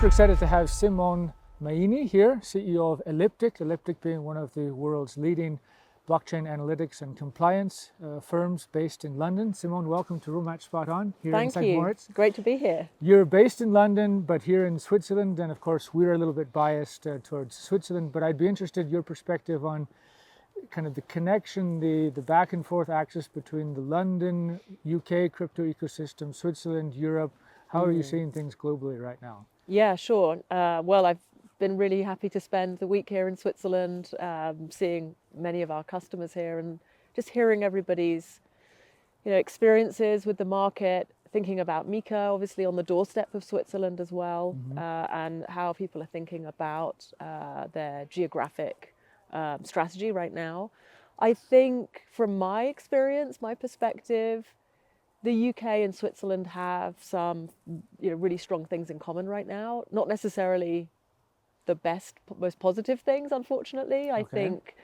super excited to have Simone Maini here, CEO of Elliptic, Elliptic being one of the world's leading blockchain analytics and compliance firms based in London. Simone, welcome to RULEMATCH Spot On here in St. Moritz. Great to be here. You're based in London, but here in Switzerland, and of course we're a little bit biased towards Switzerland, but I'd be interested in your perspective on kind of the connection, the back and forth axis between the London, UK crypto ecosystem, Switzerland, Europe. How are you seeing things globally right now? Yeah, sure. Well, I've been really happy to spend the week here in Switzerland, seeing many of our customers here and just hearing everybody's, experiences with the market, thinking about MiCA, obviously on the doorstep of Switzerland as well, and how people are thinking about their geographic strategy right now. I think from my experience, my perspective, the UK and Switzerland have some, really strong things in common right now. Not necessarily the best, most positive things, unfortunately. I think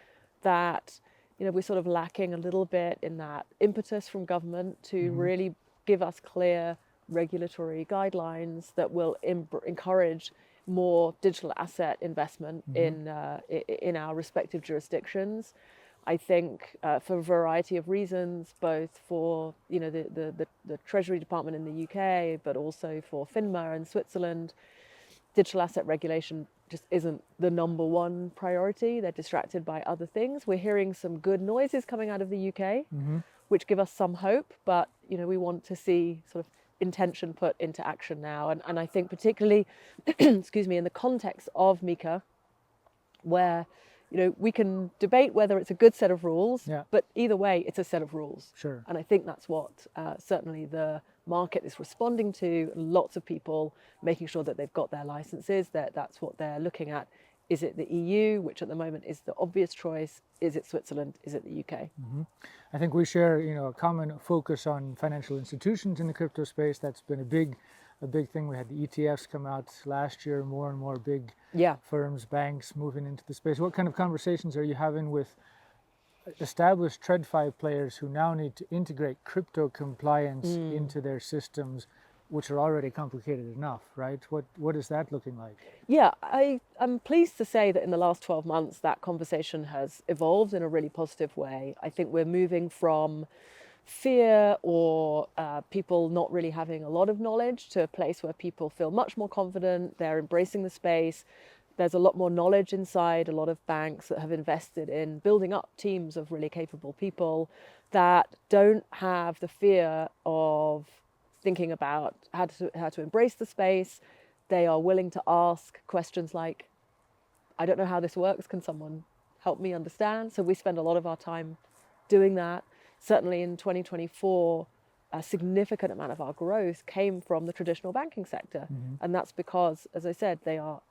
that, we're sort of lacking a little bit in that impetus from government to really give us clear regulatory guidelines that will encourage more digital asset investment in our respective jurisdictions. I think for a variety of reasons, both for the Treasury Department in the UK, but also for FINMA in Switzerland, digital asset regulation just isn't the number one priority. They're distracted by other things. We're hearing some good noises coming out of the UK, which give us some hope, but we want to see sort of intention put into action now. And I think particularly, excuse me, in the context of MiCA, where we can debate whether it's a good set of rules, but either way, it's a set of rules. Sure. And I think that's what certainly the market is responding to. Lots of people making sure that they've got their licenses, that's what they're looking at. Is it the EU, which at the moment is the obvious choice? Is it Switzerland? Is it the UK? I think we share, a common focus on financial institutions in the crypto space. That's been a big thing. We had the ETFs come out last year, more and more big firms, banks moving into the space. What kind of conversations are you having with established TradFi players who now need to integrate crypto compliance into their systems, which are already complicated enough, right? What is that looking like? Yeah, I'm pleased to say that in the last 12 months, that conversation has evolved in a really positive way. I think we're moving from fear or people not really having a lot of knowledge to a place where people feel much more confident, they're embracing the space. There's a lot more knowledge inside, a lot of banks that have invested in building up teams of really capable people that don't have the fear of thinking about how to embrace the space. They are willing to ask questions like, I don't know how this works, can someone help me understand? So we spend a lot of our time doing that. Certainly in 2024, a significant amount of our growth came from the traditional banking sector. And that's because, as I said, they are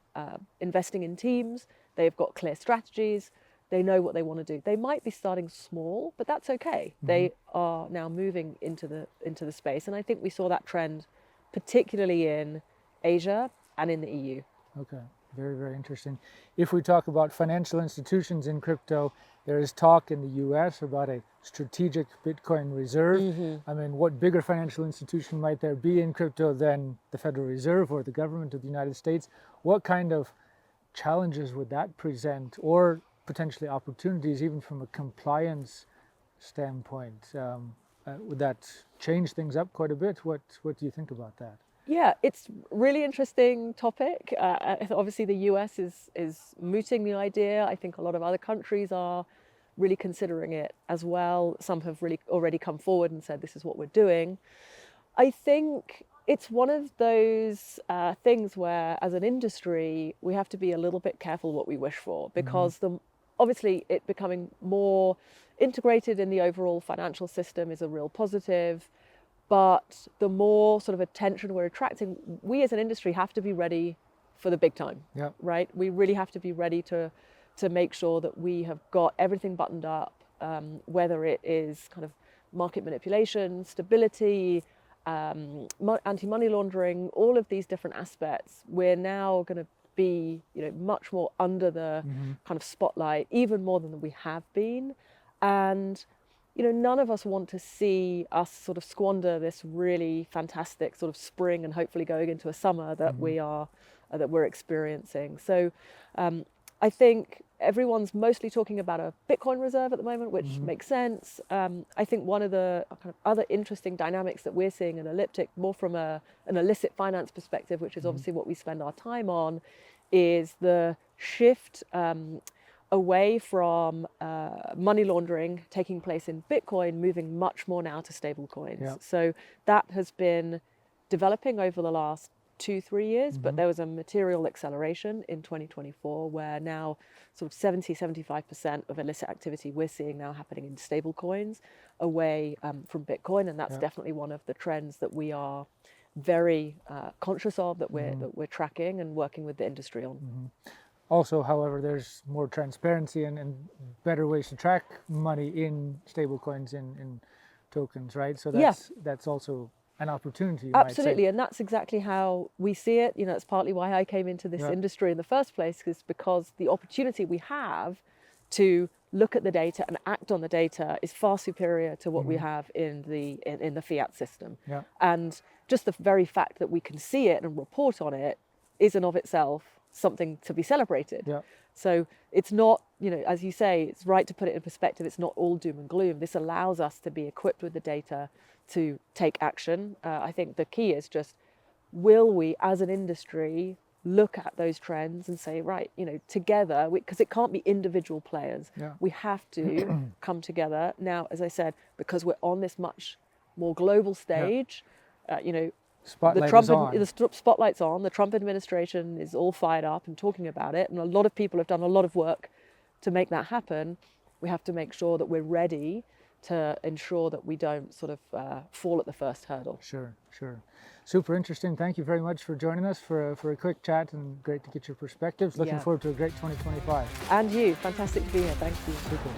investing in teams, they've got clear strategies, they know what they want to do. They might be starting small, but that's okay. They are now moving into the space. And I think we saw that trend particularly in Asia and in the EU. Okay, very, very interesting. If we talk about financial institutions in crypto, there is talk in the US about a strategic Bitcoin reserve. I mean, what bigger financial institution might there be in crypto than the Federal Reserve or the government of the United States? What kind of challenges would that present, or potentially opportunities even from a compliance standpoint? Would that change things up quite a bit? What do you think about that? Yeah, it's a really interesting topic. Obviously, the US is mooting the idea. I think a lot of other countries are really considering it as well. Some have really already come forward and said, this is what we're doing. I think it's one of those things where, as an industry, we have to be a little bit careful what we wish for, because obviously it becoming more integrated in the overall financial system is a real positive. But the more sort of attention we're attracting, we as an industry have to be ready for the big time, right? We really have to be ready to make sure that we have got everything buttoned up, whether it is kind of market manipulation, stability, anti-money laundering, all of these different aspects. We're now going to be, much more under the kind of spotlight, even more than we have been. And none of us want to see us sort of squander this really fantastic sort of spring and hopefully going into a summer that we're experiencing. So I think everyone's mostly talking about a Bitcoin reserve at the moment, which makes sense. I think one of the kind of other interesting dynamics that we're seeing in Elliptic, more from an illicit finance perspective, which is obviously what we spend our time on, is the shift away from money laundering taking place in Bitcoin, moving much more now to stable coins. Yeah. So that has been developing over the last 2-3 years, but there was a material acceleration in 2024 where now sort of 70-75% of illicit activity we're seeing now happening in stable coins away from Bitcoin, and that's definitely one of the trends that we are very conscious of, that we're tracking and working with the industry on. Also, however, there's more transparency and better ways to track money in stablecoins in tokens, right? So that's also an opportunity, you Absolutely, might say. and that's exactly how we see it. It's partly why I came into this industry in the first place, is because the opportunity we have to look at the data and act on the data is far superior to what we have in the fiat system. Yeah. And just the very fact that we can see it and report on it is in of itself something to be celebrated. Yeah. So it's not, as you say, it's right to put it in perspective. It's not all doom and gloom. This allows us to be equipped with the data to take action. I think the key is just, will we as an industry look at those trends and say, right, together, because it can't be individual players. Yeah. We have to come together. Now, as I said, because we're on this much more global stage, the spotlight's on, the Trump administration is all fired up and talking about it, and a lot of people have done a lot of work to make that happen. We have to make sure that we're ready to ensure that we don't sort of fall at the first hurdle. Sure. Super interesting. Thank you very much for joining us for a quick chat, and great to get your perspectives. Looking forward to a great 2025. And you, fantastic to be here. Thank you. Super.